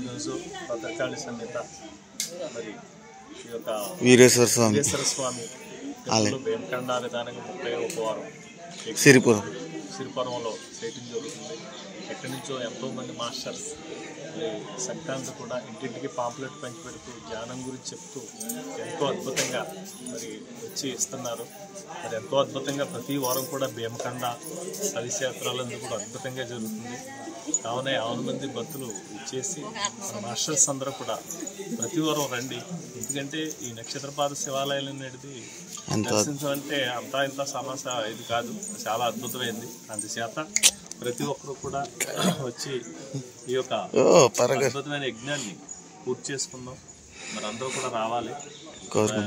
ఈరోజు భద్రకాళి సమేత మరి ఈ యొక్క వీరేశ్వర స్వామి భీమకండ విధానంగా 31వ వారం సిరిపురంలో చేయటం జరుగుతుంది. ఎక్కడి నుంచో ఎంతోమంది మాస్టర్స్ సంక్రాంతి కూడా ఇంటింటికి పాంప్లెట్ పంచిపెడుతూ ధ్యానం గురించి చెప్తూ ఎంతో అద్భుతంగా మరి వచ్చి ఇస్తున్నారు. మరి ఎంతో అద్భుతంగా ప్రతి వారం కూడా భీమకండ హవిష్యాత్రాలందుకు కూడా అద్భుతంగా జరుగుతుంది. కావున 50 మంది భక్తులు ఇచ్చేసి మన మాస్టర్స్ అందరూ కూడా ప్రతి వారం రండి. ఎందుకంటే ఈ నక్షత్రపాద శివాలయాలు అనేది దర్శించడం అంటే అంతా ఇంత సమస్య ఇది కాదు, చాలా అద్భుతమైంది. అందుచేత ప్రతి ఒక్కరు కూడా వచ్చి ఈ యొక్క అద్భుతమైన యజ్ఞాన్ని పూర్తి చేసుకుందాం. మరి అందరూ కూడా రావాలి.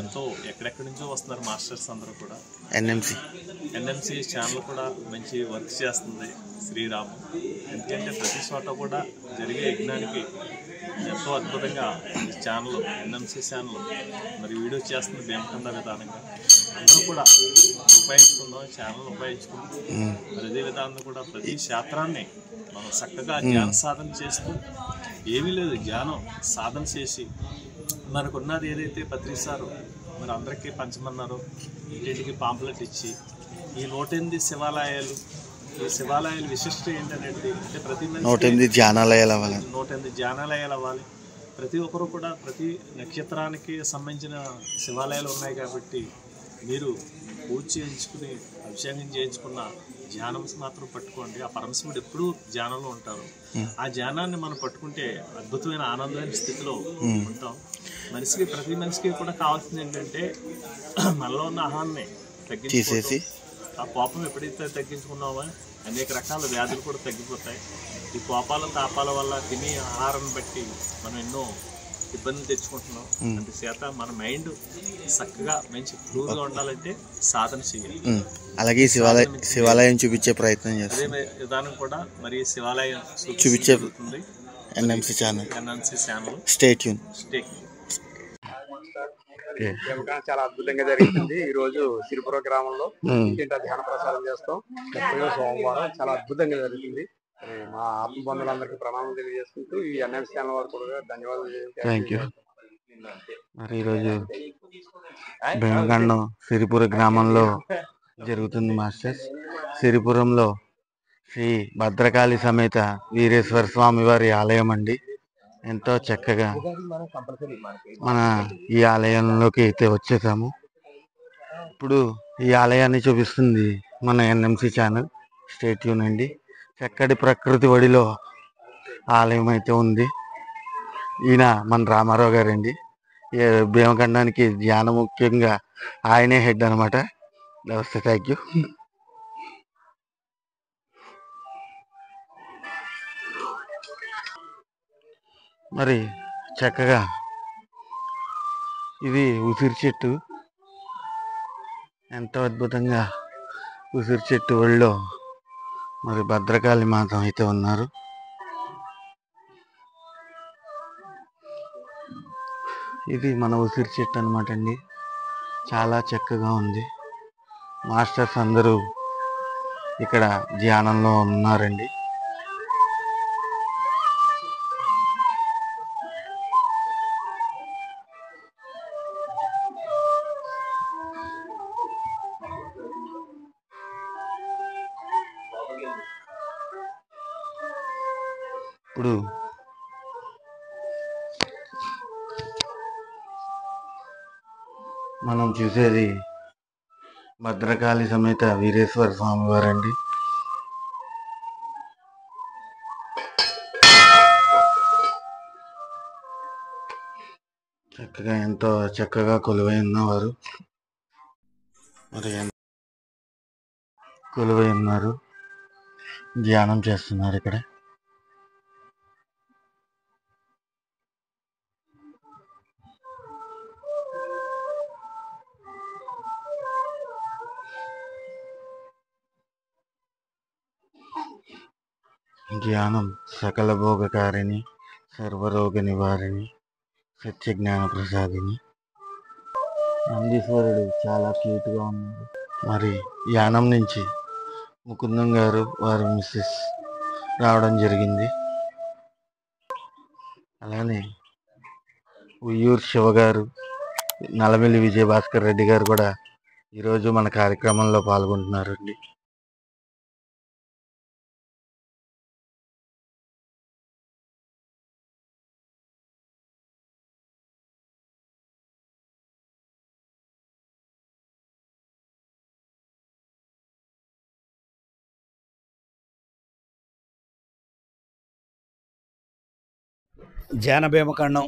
ఎంతో ఎక్కడెక్కడి నుంచో వస్తున్నారు మాస్టర్స్ అందరూ కూడా. ఎన్ఎంసి ఛానల్ కూడా మంచి వర్క్ చేస్తుంది శ్రీరామ్. ఎందుకంటే ప్రతి చోట కూడా జరిగే యజ్ఞానికి ఎంతో అద్భుతంగా ఈ ఛానల్ ఎన్ఎంసి ఛానల్ మరి వీడియో చేస్తుంది భీమకండ విధానంగా. అందరూ కూడా ఉపయోగించుకుందాం, ఛానల్ ఉపయోగించుకుందాం. మరి అదే విధానంగా కూడా ప్రతి క్షేత్రాన్ని మనం చక్కగా ధ్యాన సాధన చేస్తూ ఏమీ లేదు, ధ్యానం సాధన చేసి మనకున్నది ఏదైతే పత్రిసారో మరి అందరికీ పంచమన్నారో ఇంటింటికి పాంప్లెట్ ఇచ్చి ఈ 108 శివాలయాలు, ఈ శివాలయాల విశిష్టత ఏంటనేది అంటే ప్రతి 108 ధ్యానాలయాలు అవ్వాలి. ప్రతి ఒక్కరు కూడా ప్రతి నక్షత్రానికి సంబంధించిన శివాలయాలు ఉన్నాయి కాబట్టి మీరు పూజ చేయించుకుని అభిషేకం చేయించుకున్న ధ్యానం మాత్రం పట్టుకోండి. ఆ పరమశివుడు ఎప్పుడూ ధ్యానంలో ఉంటారు. ఆ ధ్యానాన్ని మనం పట్టుకుంటే అద్భుతమైన ఆనందమైన స్థితిలో ఉంటాం. ప్రతి మనిషికి కూడా కావాల్సింది ఏంటంటే మనలో ఉన్న ఆహాన్ని తగ్గించేసి ఆ కోపం ఎప్పుడైతే తగ్గించుకున్నామో అనేక రకాల వ్యాధులు కూడా తగ్గిపోతాయి. ఈ కోపాల తాపాల వల్ల తినే ఆహారాన్ని బట్టి మనం ఎన్నో ఇబ్బందులు తెచ్చుకుంటున్నాం. అందుచేత మన మైండ్ చక్కగా మంచి క్లూర్గా ఉండాలంటే సాధన చేయాలి. అలాగే శివాలయం చూపించే ప్రయత్నం చేస్తాం. అదే విధానం కూడా మరి శివాలయం చూపించబడుతుంది. NMC channel stay tune. చాలా అద్భుతంగా జరుగుతుంది. ఈ రోజు సిరిపురం గ్రామంలో ఇంటింటా ధ్యాన ప్రసారం చేస్తాం. 30వ సోమవారం చాలా అద్భుతంగా జరుగుతుంది. మా ఆత్మబంధువులందరికీ ప్రణామం తెలియజేసుకుంటూ ఈ ఎన్ఎంసి ఛానల్ వారు కూడా ధన్యవాదాలు. మరి ఈరోజు భీమకండం సిరిపుర గ్రామంలో జరుగుతుంది మాస్టర్స్. సిరిపురంలో శ్రీ భద్రకాళి సమేత వీరేశ్వర స్వామి వారి ఆలయం అండి. ఎంతో చక్కగా మన ఈ ఆలయంలోకి అయితే వచ్చేసాము. ఇప్పుడు ఈ ఆలయాన్ని చూపిస్తుంది మన ఎన్ఎంసి ఛానల్. స్టే ట్యూన్ అండి. చక్కటి ప్రకృతి ఒడిలో ఆలయం అయితే ఉంది. ఈయన మన రామారావు గారండి. భీమకండానికి ధ్యానం ముఖ్యంగా ఆయనే హెడ్ అనమాట. నమస్తే, థ్యాంక్ యూ. మరి చక్కగా ఇది ఉసిరి చెట్టు. ఎంతో అద్భుతంగా ఉసిరి చెట్టు ఒళ్ళో మరి భద్రకాళి మాత అయితే ఉన్నారు. ఇది మన ఉసిరి చెట్టు అనమాట అండి. చాలా చక్కగా ఉంది. మాస్టర్స్ అందరూ ఇక్కడ ధ్యానంలో ఉన్నారండి. ఇప్పుడు మనం చూసేది భద్రకాళి సమేత వీరేశ్వర స్వామి వారండి. చక్కగా ఎంతో చక్కగా కొలువై ఉన్నవారు. మరి కొలువై ఉన్నారు, ధ్యానం చేస్తున్నారు ఇక్కడ. ధ్యానం సకల భోగకారిణి, సర్వరోగ నివారిణి, సత్యజ్ఞాన ప్రసాదిని. నందీశ్వరుడు చాలా క్యూట్గా ఉన్నారు. మరి యానం నుంచి ముకుందం గారు వారి మిస్సెస్ రావడం జరిగింది. అలానే ఉయ్యూరు శివ గారు, నల్లమిల్లి విజయభాస్కర్ రెడ్డి గారు కూడా ఈరోజు మన కార్యక్రమంలో పాల్గొంటున్నారండి. ధ్యాన భీమఖండం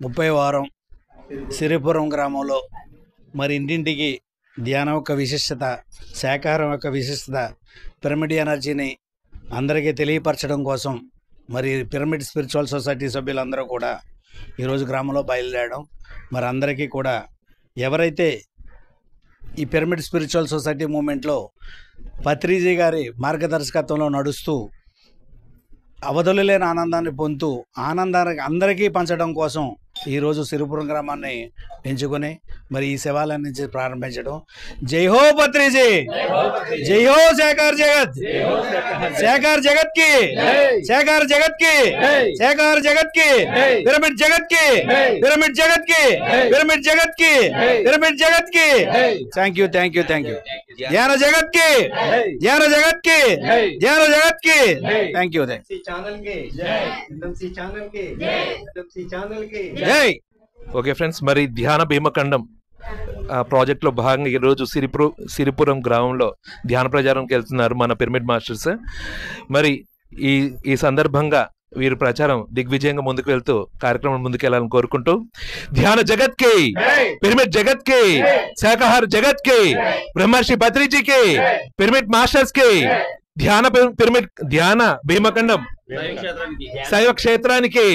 30వ వారం సిరిపురం గ్రామంలో మరి ఇంటింటికి ధ్యానం యొక్క విశిష్టత, శాకాహారం యొక్క విశిష్టత, పిరమిడ్ ఎనర్జీని అందరికీ తెలియపరచడం కోసం మరి పిరమిడ్ స్పిరిచువల్ సొసైటీ సభ్యులందరూ కూడా ఈరోజు గ్రామంలో బయలుదేరడం, మరి అందరికీ కూడా ఎవరైతే ఈ పిరమిడ్ స్పిరిచువల్ సొసైటీ మూమెంట్లో పత్రిజీ గారి మార్గదర్శకత్వంలో నడుస్తూ అవధులలేని ఆనందాన్ని పొందుతూ ఆనందాన్ని అందరికీ పంచడం కోసం ఈరోజు సిరిపురం గ్రామాన్ని ఎంచుకొని మరి ఈ శివాలయం నుంచి ప్రారంభించడం. జై హో పత్రిజీ, జై హో శాఖార్ జగత్, శాఖార్ జగత్ కి, శాఖార్ జగత్ కి, శాఖార్ జగత్ కి, పిరమిడ్ జగత్ కి, పిరమిడ్ జగత్ కి, పిరమిడ్ జగత్ కి, పిరమిడ్ జగత్ కి. Thank you, thank you, thank you. ధ్యాన జగత్ కి, ధ్యాన జగత్ కి, ధ్యాన జగత్ కి. Thank you. ఓకే ఫ్రెండ్స్, మరి ధ్యాన భీమఖండం ప్రాజెక్ట్లో భాగంగా ఈరోజు సిరిపురం గ్రామంలో ధ్యాన ప్రచారంకి వెళ్తున్నారు మన పిరమిడ్ మాస్టర్స్. మరి ఈ సందర్భంగా వీరు ప్రచారం దిగ్విజయంగా ముందుకు వెళ్తూ కార్యక్రమం ముందుకెళ్లాలని కోరుకుంటూ, ధ్యాన జగత్ కి, పిరమిడ్ జగత్ కి, శాకాహార జగత్ కి, బ్రహ్మర్షి పత్రిజీకి, పిరమిడ్ మాస్టర్స్ కి, ధ్యాన భీమఖండం శైవ క్షేత్రానికి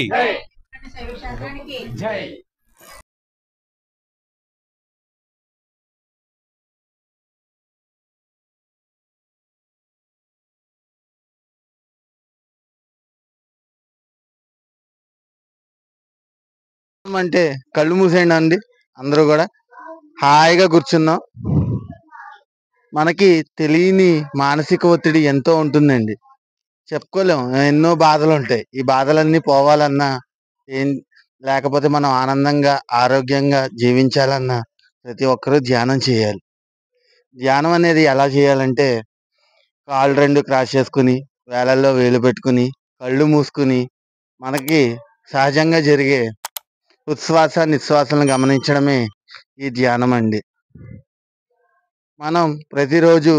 అంటే కళ్ళు మూసేయండి అండి, అందరూ కూడా హాయిగా కూర్చున్నాం. మనకి తెలియని మానసిక ఒత్తిడి ఎంతో ఉంటుందండి, చెప్పుకోలేం. ఎన్నో బాధలు ఉంటాయి. ఈ బాధలన్నీ పోవాలన్నా, లేకపోతే మనం ఆనందంగా ఆరోగ్యంగా జీవించాలన్నా ప్రతి ఒక్కరూ ధ్యానం చేయాలి. ధ్యానం అనేది ఎలా చేయాలంటే, కాళ్ళు రెండు క్రాస్ చేసుకుని, వేలల్లో వేలు పెట్టుకుని, కళ్ళు మూసుకుని, మనకి సహజంగా జరిగే ఉచ్ఛ్వాస నిశ్వాసాలను గమనించడమే ఈ ధ్యానం అండి. మనం ప్రతిరోజు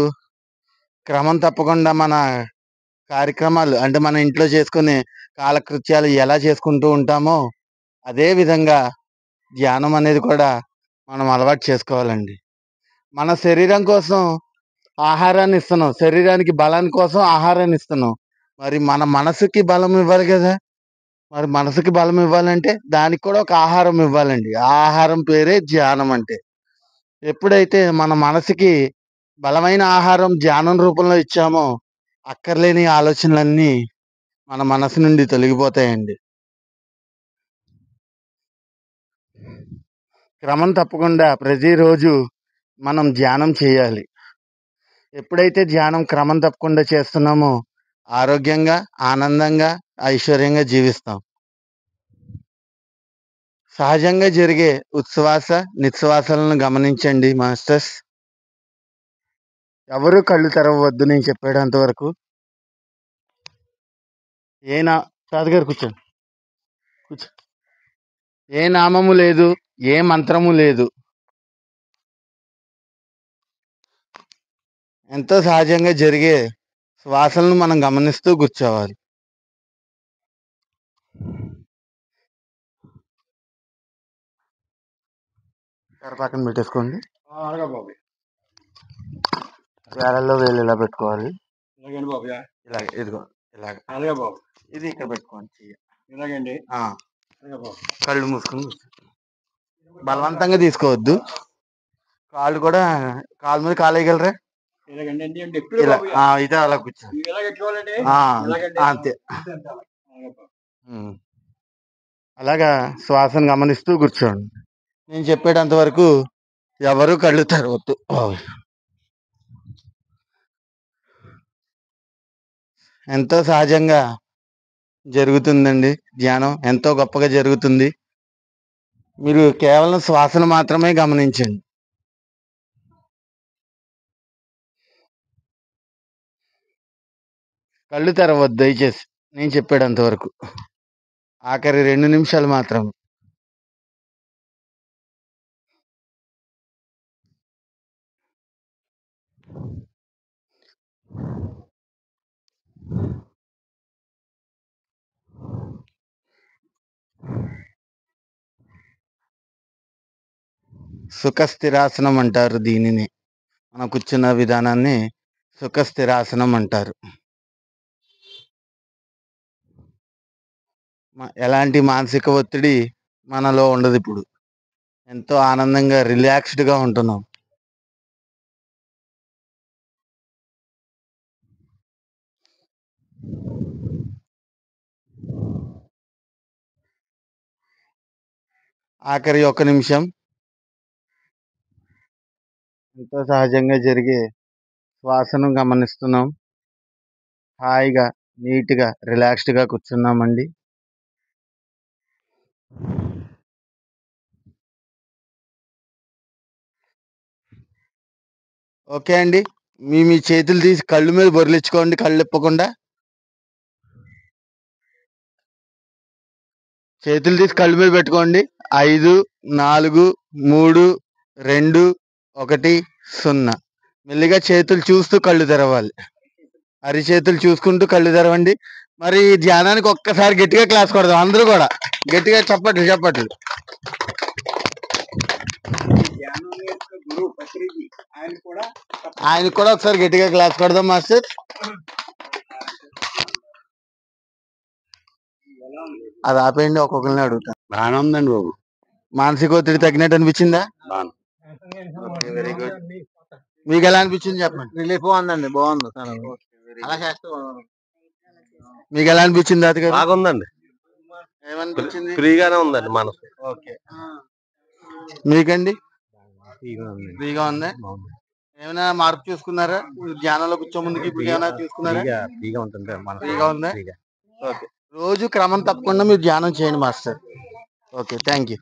క్రమం తప్పకుండా మన కార్యక్రమాలు, అంటే మన ఇంట్లో చేసుకునే కాలకృత్యాలు ఎలా చేసుకుంటూ ఉంటామో అదే విధంగా ధ్యానం అనేది కూడా మనం అలవాటు చేసుకోవాలండి. మన శరీరం కోసం ఆహారాన్ని ఇస్తున్నాం, శరీరానికి బలాన్ని కోసం ఆహారాన్ని ఇస్తున్నాం. మరి మన మనసుకి బలం ఇవ్వాలి కదా. మరి మనసుకి బలం ఇవ్వాలంటే దానికి కూడా ఒక ఆహారం ఇవ్వాలండి. ఆ ఆహారం పేరే ధ్యానం. అంటే ఎప్పుడైతే మన మనసుకి బలమైన ఆహారం ధ్యానం రూపంలో ఇచ్చామో అక్కర్లేని ఆలోచనలన్నీ మన మనసు నుండి తొలగిపోతాయండి. క్రమం తప్పకుండా ప్రతిరోజు మనం ధ్యానం చేయాలి. ఎప్పుడైతే ధ్యానం క్రమం తప్పకుండా చేస్తున్నామో ఆరోగ్యంగా, ఆనందంగా, ఐశ్వర్యంగా జీవిస్తాం. సహజంగా జరిగే ఉచ్ఛ్వాస నిశ్వాసాలను గమనించండి మాస్టర్స్. ఎవరు కళ్ళు తెరవద్దు నేను చెప్పేటంత వరకు. తాతగారు కూర్చోండి, కూర్చో. ఏ నామము లేదు, ఏ మంత్రము లేదు, ఎంతో సహజంగా జరిగే శ్వాసలను మనం గమనిస్తూ కూర్చోవాలి. పక్కన పెట్టేసుకోండి. వేలల్లో వేలు ఇలా పెట్టుకోవాలి. ఇలాగే, ఇదిగో ఇలాగ. అలాగే బాబు, ఇది ఇక్కడ పెట్టుకోండి. ఇలాగండి. కళ్ళు మూసుకొని బలవంతంగా తీసుకోవద్దు. కాళ్ళు కూడా, కాలు మీద కాలు వేయగలరా? ఇదే అలా కూర్చోండి. అంతే. అలాగా శ్వాసను గమనిస్తూ కూర్చోండి. నేను చెప్పేటంత వరకు ఎవరు కళ్ళు తెరవద్దు. ఎంతో సహజంగా జరుగుతుందండి. ధ్యానం ఎంతో గొప్పగా జరుగుతుంది. మీరు కేవలం శ్వాసను మాత్రమే గమనించండి. కళ్ళు తెరవద్దు దయచేసి, నేను చెప్పేటంత వరకు. ఆఖరి 2 నిమిషాలు మాత్రం. సుఖస్థిరాసనం అంటారు దీనిని. మనం కూర్చున్న విధానాన్ని సుఖస్థిరాసనం అంటారు. ఎలాంటి మానసిక ఒత్తిడి మనలో ఉండదు ఇప్పుడు. ఎంతో ఆనందంగా రిలాక్స్డ్గా ఉంటున్నాం. ఆఖరి 1 నిమిషం ఎంతో సహజంగా జరిగే శ్వాసను గమనిస్తున్నాం. హాయిగా నీట్గా రిలాక్స్డ్గా కూర్చున్నామండి. ఓకే అండి. మీ చేతులు తీసి కళ్ళు మీద బొరలించుకోండి, కళ్ళు ఇప్పకుండా. చేతులు తీసి కళ్ళు మీద పెట్టుకోండి. 5, 4, 3, 2, 1, 0. మెల్లిగా చేతులు చూస్తూ కళ్ళు తెరవాలి. అరిచేతులు చూసుకుంటూ కళ్ళు తెరవండి. మరి ఈ ధ్యానానికి ఒక్కసారి గట్టిగా క్లాస్ కొడదాం అందరూ కూడా. గట్టిగా చప్పట్లు చప్పట్లు. ఆయనకు కూడా ఒకసారి గట్టిగా క్లాస్ కొడదాం మాస్టర్. అది ఆపేయండి, ఒక్కొక్కరిని అడుగుతాను. బాగానే ఉందండి బాబు. మానసిక ఒత్తిడి తగ్గినట్టు అనిపించిందా? Very good. మీకు ఎలా అనిపించింది చెప్పండి. రిలీఫ్ ఉందండి, బాగుంది. అలా చేస్తే మీకు ఎలా అనిపించింది తాతగారు? బాగుందండి, ఏమనిపించింది? ఫ్రీగానే ఉందండి మనసు. ఓకే. మీకండి? ఫ్రీగా ఉందా? ఏమైనా మార్పు చూసుకున్నారా ధ్యానంలో కూర్చో ముందుకి ఇప్పుడు ఏమైనా చూసుకున్నారా? ఫ్రీగా ఉంటుంది, ఫ్రీగా ఉందా? ఓకే. రోజు క్రమం తప్పకుండా మీరు ధ్యానం చేయండి master. Okay, thank you.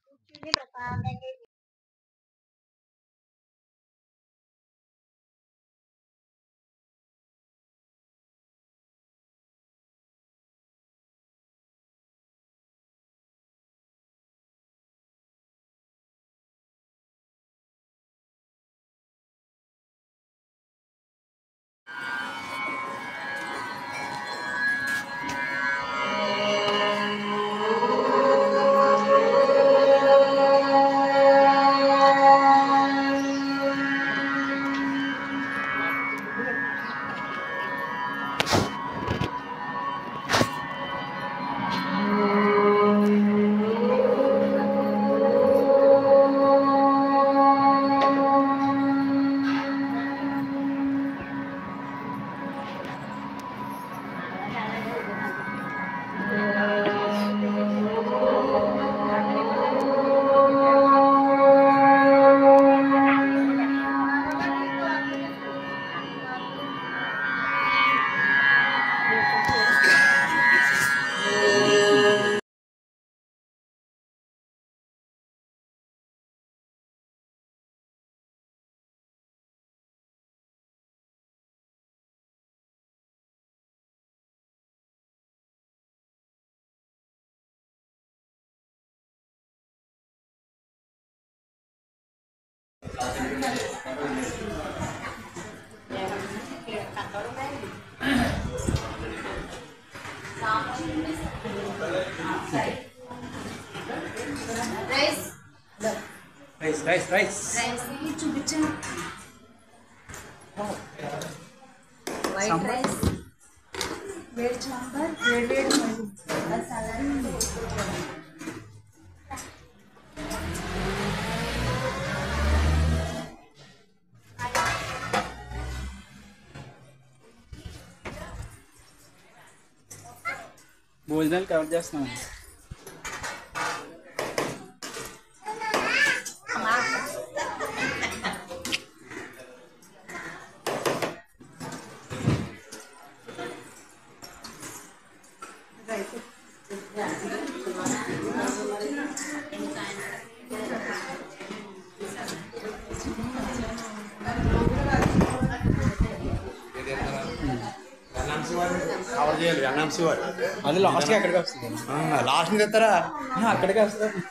White rice, వేడి సాంబార్, వేడి మసాలా. భోజనాలు కవర్ చేస్తున్నాం. కవర్ చేయాలి ఎన్ఎంసీ వారు అది లాస్ట్కి అక్కడికి వస్తుంది లాస్ట్ తెస్తారా అక్కడికే వస్తుంది